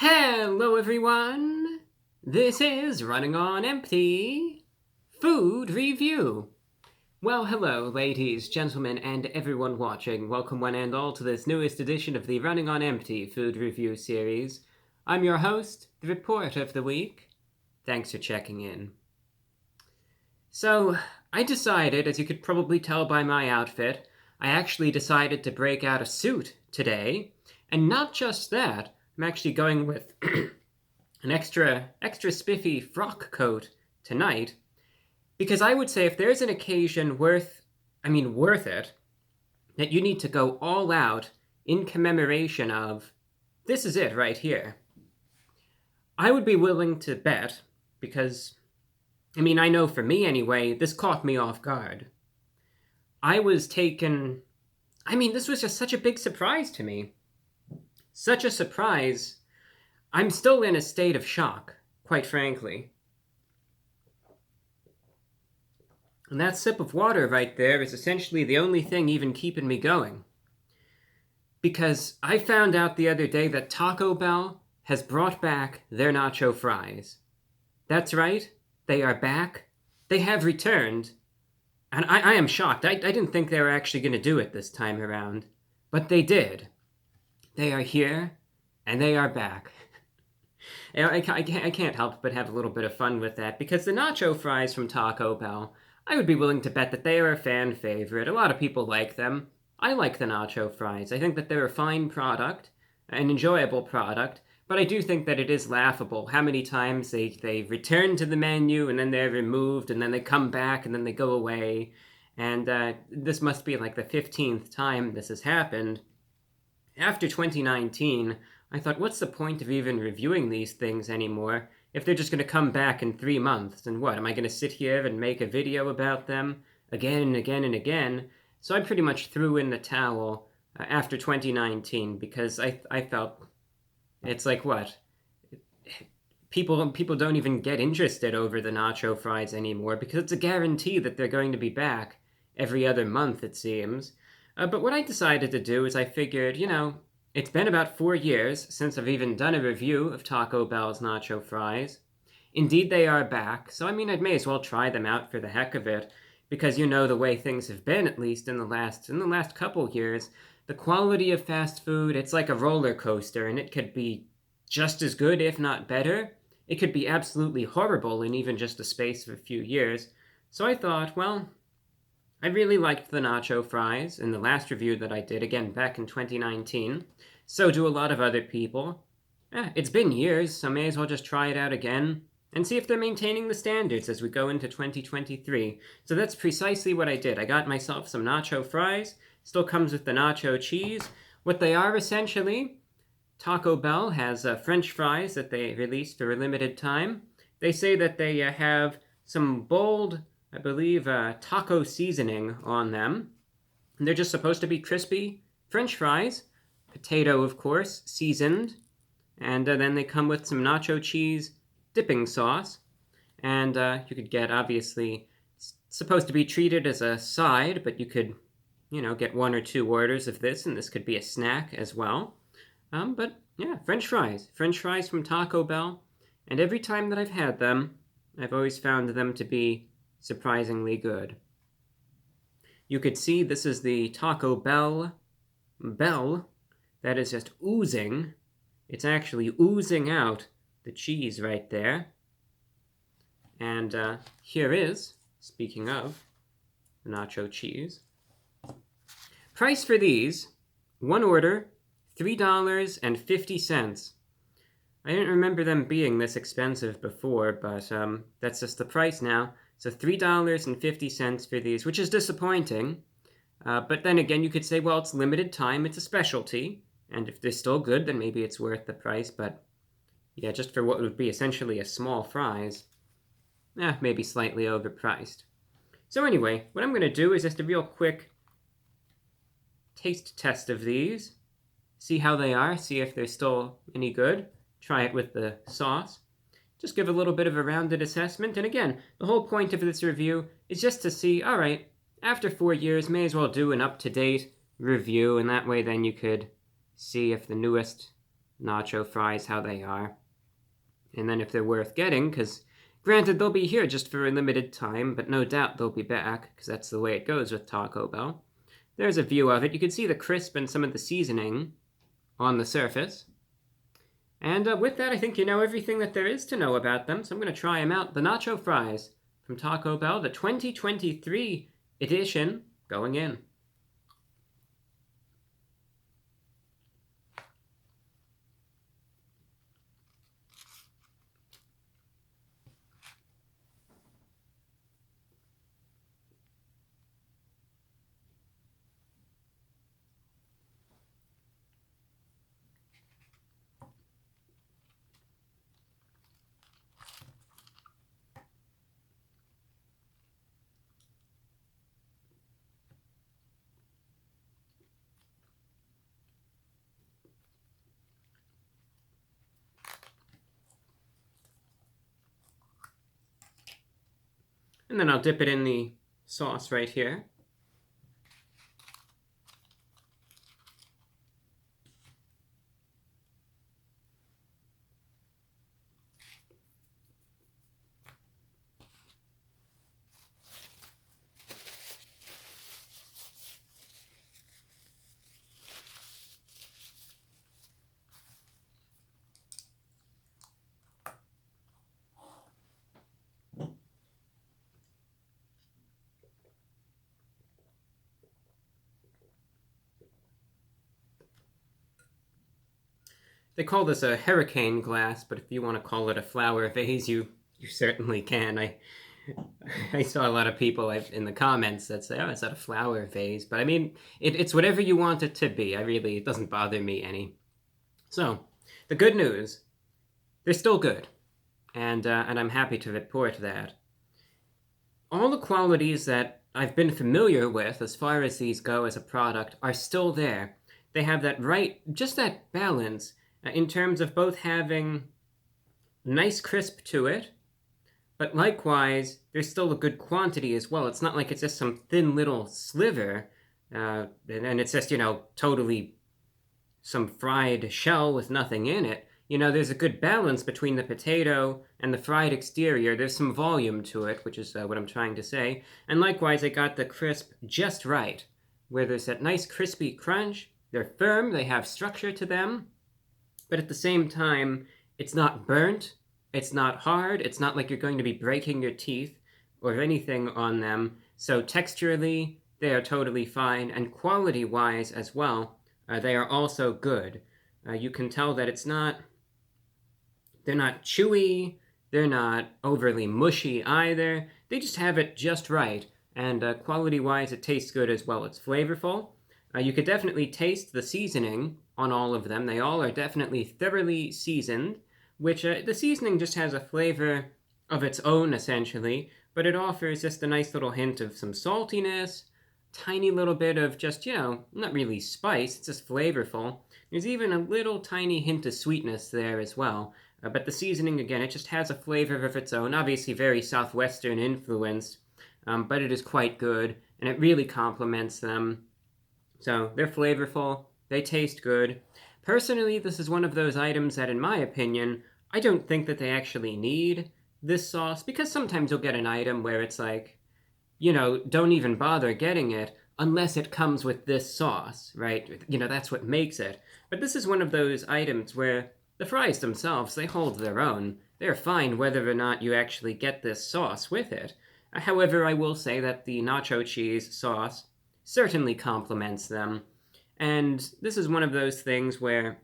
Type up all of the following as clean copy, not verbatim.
Hello everyone! This is Running on Empty Food Review. Well, hello ladies, gentlemen, and everyone watching. Welcome one and all to this newest edition of the Running on Empty Food Review series. I'm your host, the Report of the Week. Thanks for checking in. So, I decided, as you could probably tell by my outfit, I actually decided to break out a suit today. And not just that, I'm actually going with an extra spiffy frock coat tonight, because I would say if there's an occasion worth it, that you need to go all out in commemoration of, this is it right here. I would be willing to bet, because, I know for me anyway, this caught me off guard. I was taken, this was just such a big surprise to me. Such a surprise. I'm still in a state of shock, quite frankly. And that sip of water right there is essentially the only thing even keeping me going. Because I found out the other day that Taco Bell has brought back their Nacho Fries. That's right, they are back. They have returned. And I am shocked. I didn't think they were actually going to do it this time around. But they did. They are here, and they are back. I can't help but have a little bit of fun with that, because the Nacho Fries from Taco Bell, I would be willing to bet that they are a fan favorite. A lot of people like them. I like the Nacho Fries. I think that they're a fine product, an enjoyable product, but I do think that it is laughable how many times they return to the menu, and then they're removed, and then they come back, and then they go away. And this must be like the 15th time this has happened. After 2019, I thought, what's the point of even reviewing these things anymore if they're just going to come back in 3 months? And what, am I going to sit here and make a video about them again and again and again? So I pretty much threw in the towel after 2019, because I felt it's like, what? People don't even get interested over the Nacho Fries anymore, because it's a guarantee that they're going to be back every other month, it seems. But what I decided to do is I figured, it's been about 4 years since I've even done a review of Taco Bell's Nacho Fries. Indeed, they are back, so I may as well try them out for the heck of it, because the way things have been, at least in the last couple years, the quality of fast food, it's like a roller coaster, and it could be just as good, if not better. It could be absolutely horrible in even just the space of a few years. So I thought, well, I really liked the Nacho Fries in the last review that I did, again, back in 2019. So do a lot of other people. It's been years, so may as well just try it out again and see if they're maintaining the standards as we go into 2023. So that's precisely what I did. I got myself some Nacho Fries. Still comes with the nacho cheese. What they are, essentially, Taco Bell has French fries that they released for a limited time. They say that they have some bold, I believe, taco seasoning on them. And they're just supposed to be crispy French fries. Potato, of course, seasoned. And then they come with some nacho cheese dipping sauce. And you could get, obviously, supposed to be treated as a side, but you could, get 1 or 2 orders of this, and this could be a snack as well. But, yeah, French fries. French fries from Taco Bell. And every time that I've had them, I've always found them to be surprisingly good. You could see this is the Taco Bell that is just oozing. It's actually oozing out the cheese right there. And here is, speaking of the nacho cheese, price for these, one order, $3.50. I didn't remember them being this expensive before, but that's just the price now. So $3.50 for these, which is disappointing. But then again, you could say, well, it's limited time, it's a specialty, and if they're still good, then maybe it's worth the price. But yeah, just for what would be essentially a small fries, maybe slightly overpriced. So anyway, what I'm going to do is just a real quick taste test of these. See how they are, see if they're still any good. Try it with the sauce. Just give a little bit of a rounded assessment. And again, the whole point of this review is just to see, all right, after 4 years, may as well do an up-to-date review, and that way then you could see if the nacho fries how they are. And then if they're worth getting, because granted they'll be here just for a limited time, but no doubt they'll be back, because that's the way it goes with Taco Bell. There's a view of it. You can see the crisp and some of the seasoning on the surface. And with that, I think you know everything that there is to know about them, so I'm going to try them out. The Nacho Fries from Taco Bell, the 2023 edition, going in. And then I'll dip it in the sauce right here. They call this a hurricane glass, but if you want to call it a flower vase, you certainly can. I saw a lot of people in the comments that say, "Oh, is that a flower vase?" But I mean, it's whatever you want it to be. It doesn't bother me any. So, the good news, they're still good, and I'm happy to report that. All the qualities that I've been familiar with as far as these go as a product are still there. They have just that balance in terms of both having nice crisp to it, but likewise, there's still a good quantity as well. It's not like it's just some thin little sliver, and it's just, totally some fried shell with nothing in it. There's a good balance between the potato and the fried exterior. There's some volume to it, which is what I'm trying to say. And likewise, I got the crisp just right, where there's that nice crispy crunch. They're firm, they have structure to them, but at the same time, it's not burnt, it's not hard, it's not like you're going to be breaking your teeth or anything on them. So texturally, they are totally fine, and quality-wise as well, they are also good. You can tell that they're not chewy, they're not overly mushy either. They just have it just right, and quality-wise, it tastes good as well. It's flavorful. You could definitely taste the seasoning on all of them. They all are definitely thoroughly seasoned, which the seasoning just has a flavor of its own, essentially, but it offers just a nice little hint of some saltiness, tiny little bit of just, not really spice, it's just flavorful. There's even a little tiny hint of sweetness there as well. But the seasoning, again, it just has a flavor of its own, obviously very Southwestern influenced, but it is quite good, and it really complements them. So they're flavorful, they taste good. Personally, this is one of those items that, in my opinion, I don't think that they actually need this sauce, because sometimes you'll get an item where it's like, don't even bother getting it unless it comes with this sauce, right? That's what makes it. But this is one of those items where the fries themselves, they hold their own. They're fine whether or not you actually get this sauce with it. However, I will say that the nacho cheese sauce certainly complements them. And this is one of those things where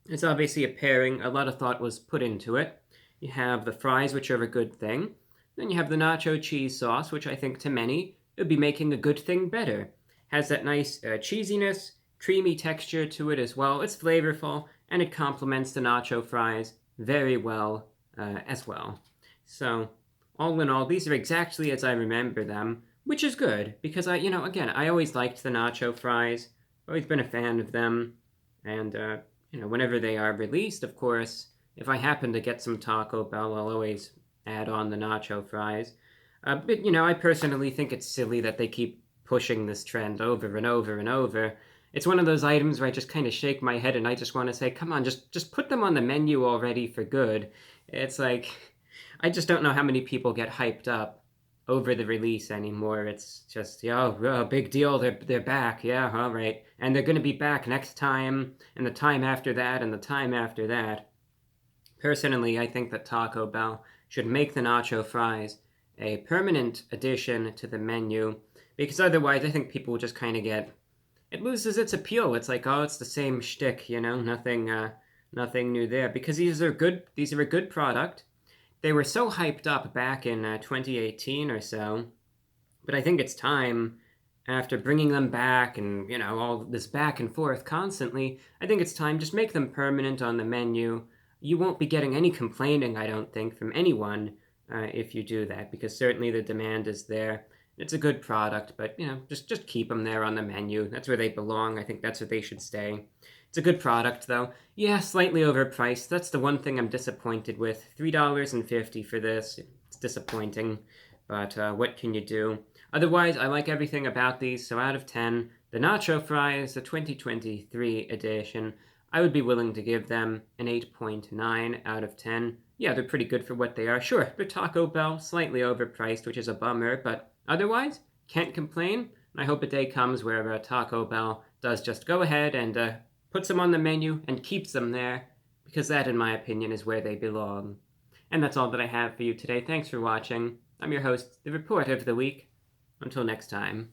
it's obviously a pairing. A lot of thought was put into it. You have the fries, which are a good thing. Then you have the nacho cheese sauce, which I think to many would be making a good thing better. Has that nice cheesiness, creamy texture to it as well. It's flavorful, and it complements the nacho fries very well as well. So, all in all, these are exactly as I remember them, which is good, because I always liked the nacho fries, always been a fan of them, and, whenever they are released, of course, if I happen to get some Taco Bell, I'll always add on the nacho fries. But, I personally think it's silly that they keep pushing this trend over and over and over. It's one of those items where I just kind of shake my head and I just want to say, come on, just put them on the menu already for good. It's like, I just don't know how many people get hyped up over the release anymore. It's just, oh, big deal, they're back, yeah, all right. And they're going to be back next time, and the time after that, and the time after that. Personally, I think that Taco Bell should make the Nacho Fries a permanent addition to the menu, because otherwise I think people will just kind of get, it loses its appeal. It's like, oh, it's the same shtick, nothing new there. Because these are good. These are a good product. They were so hyped up back in 2018 or so, but I think it's time, after bringing them back and all this back and forth constantly. I think it's time, just make them permanent on the menu. You won't be getting any complaining, I don't think, from anyone if you do that, because certainly the demand is there. It's a good product, but just keep them there on the menu. That's where they belong. I think that's where they should stay. It's a good product, though. Yeah, slightly overpriced. That's the one thing I'm disappointed with. $3.50 for this. It's disappointing, but what can you do? Otherwise, I like everything about these, so out of 10, the Nacho Fries, the 2023 edition, I would be willing to give them an 8.9 out of 10. Yeah, they're pretty good for what they are. Sure, they're Taco Bell, slightly overpriced, which is a bummer, but otherwise, can't complain. I hope a day comes where Taco Bell does just go ahead and puts them on the menu and keeps them there, because that, in my opinion, is where they belong. And that's all that I have for you today. Thanks for watching. I'm your host, The Report of the Week. Until next time.